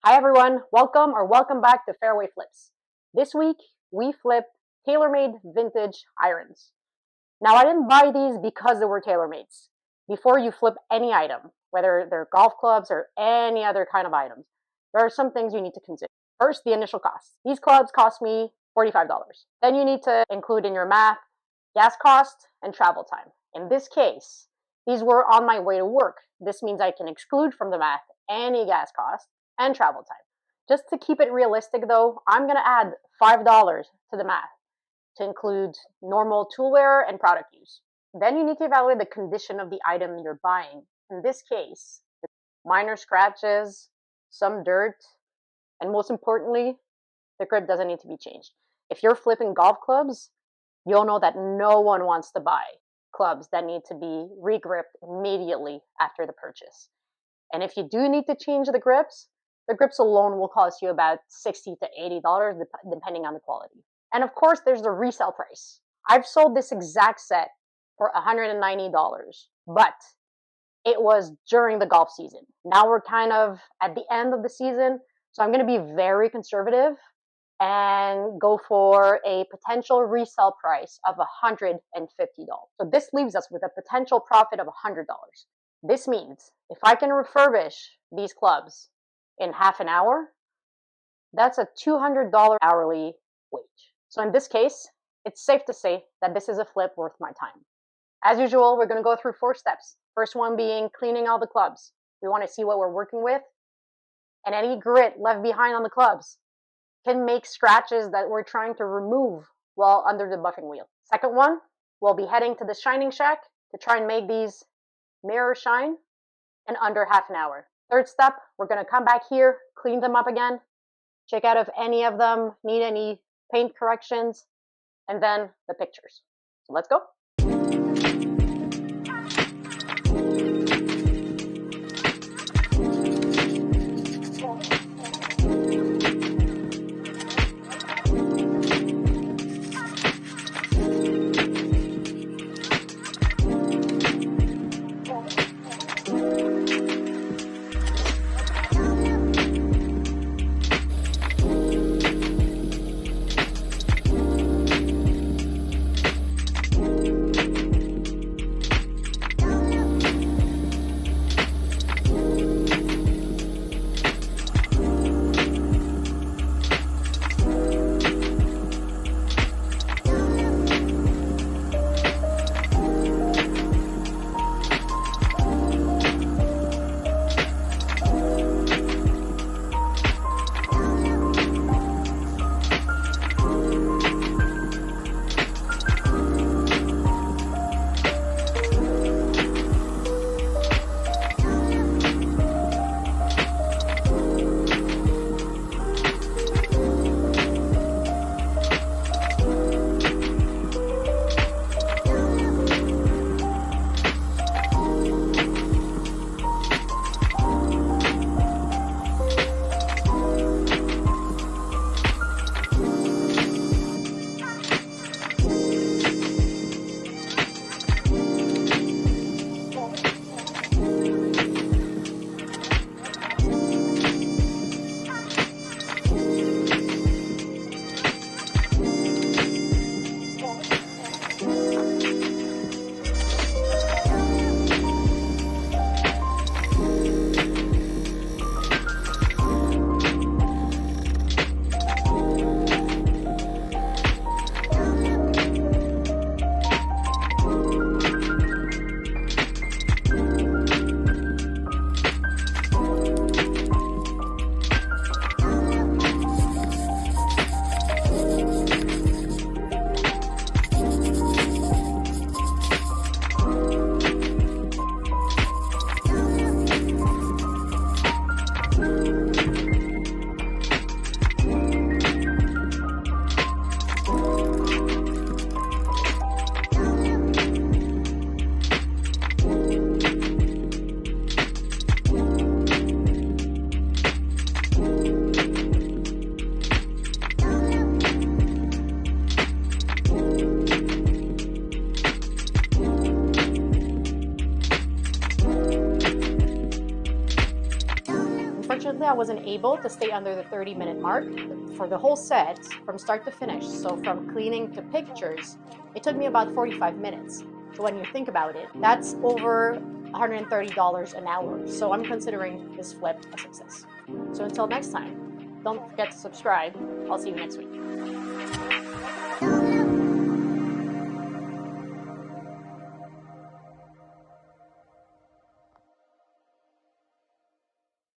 Hi everyone, welcome back to Fairway Flips. This week we flip TaylorMade vintage irons. Now I didn't buy these because they were TaylorMades. Before you flip any item, whether they're golf clubs or any other kind of items, there are some things you need to consider. First, the initial cost. These clubs cost me $45. Then you need to include in your math gas cost and travel time. In this case, these were on my way to work. This means I can exclude from the math any gas cost and travel time. Just to keep it realistic though, I'm going to add $5 to the math to include normal tool wear and product use. Then you need to evaluate the condition of the item you're buying. In this case, minor scratches, some dirt, and most importantly, the grip doesn't need to be changed. If you're flipping golf clubs, you'll know that no one wants to buy clubs that need to be re-gripped immediately after the purchase. And if you do need to change the grips alone will cost you about $60 to $80 depending on the quality. And of course, there's the resale price. I've sold this exact set for $190, but it was during the golf season. Now we're kind of at the end of the season, so I'm going to be very conservative and go for a potential resale price of $150. So this leaves us with a potential profit of $100. This means if I can refurbish these clubs in half an hour, that's a $200 hourly wage. So in this case, it's safe to say that this is a flip worth my time. As usual, we're going to go through 4 steps. First one being cleaning all the clubs. We want to see what we're working with, and any grit left behind on the clubs can make scratches that we're trying to remove while under the buffing wheel. Second one, we'll be heading to the shining shack to try and make these mirror shine in under half an hour. Third step, we're going to come back here, clean them up again, check out if any of them need any paint corrections, and then the pictures. So let's go. wasn't able to stay under the 30-minute mark for the whole set from start to finish. So from cleaning to pictures, it took me about 45 minutes. So when you think about it, that's over $130 an hour. So I'm considering this flip a success. So until next time, don't forget to subscribe. I'll see you next week.